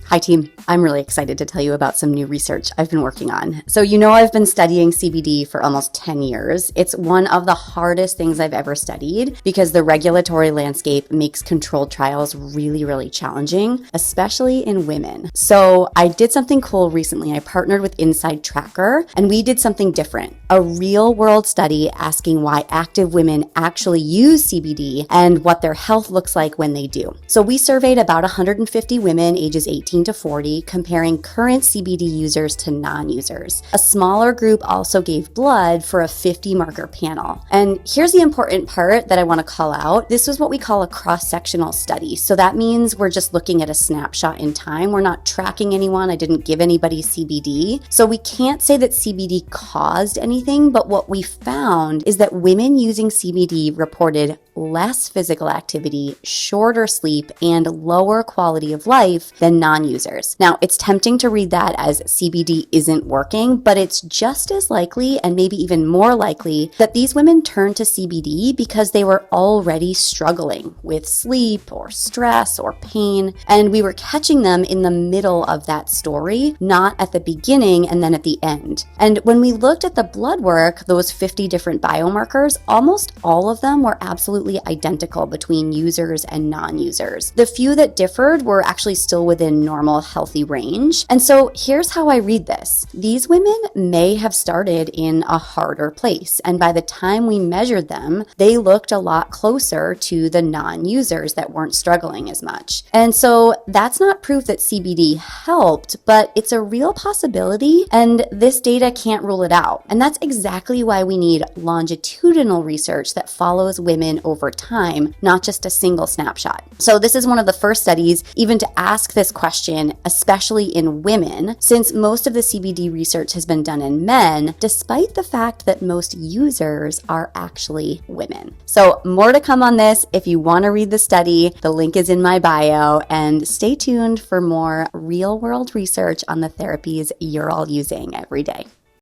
Hi team, I'm really excited to tell you about some new research I've been working on. So I've been studying CBD for almost 10 years. It's one of the hardest things I've ever studied because the regulatory landscape makes controlled trials really, really challenging, especially in women. So I did something cool recently. I partnered with Inside Tracker and we did something different, a real world study asking why active women actually use CBD and what their health looks like when they do. So we surveyed about 150 women ages 18 to 40, comparing current CBD users to non-users. A smaller group also gave blood for a 50 marker panel. And here's the important part that I want to call out. This was what we call a cross-sectional study. So that means we're just looking at a snapshot in time. We're not tracking anyone. I didn't give anybody CBD. So we can't say that CBD caused anything, but what we found is that women using CBD reported less physical activity, shorter sleep, and lower quality of life than non-users. Now, it's tempting to read that as CBD isn't working, but it's just as likely and maybe even more likely that these women turned to CBD because they were already struggling with sleep or stress or pain, and we were catching them in the middle of that story, not at the beginning and then at the end. And when we looked at the blood work, those 50 different biomarkers, almost all of them were absolutely identical between users and non-users. The few that differed were actually still within normal, healthy range. And so here's how I read this. These women may have started in a harder place, and by the time we measured them, they looked a lot closer to the non-users that weren't struggling as much. And so that's not proof that CBD helped, but it's a real possibility, and this data can't rule it out. And that's exactly why we need longitudinal research that follows women over time, not just a single snapshot. So this is one of the first studies even to ask this question, especially in women, since most of the CBD research has been done in men, despite the fact that most users are actually women. So more to come on this. If you want to read the study, the link is in my bio, and stay tuned for more real-world research on the therapies you're all using every day.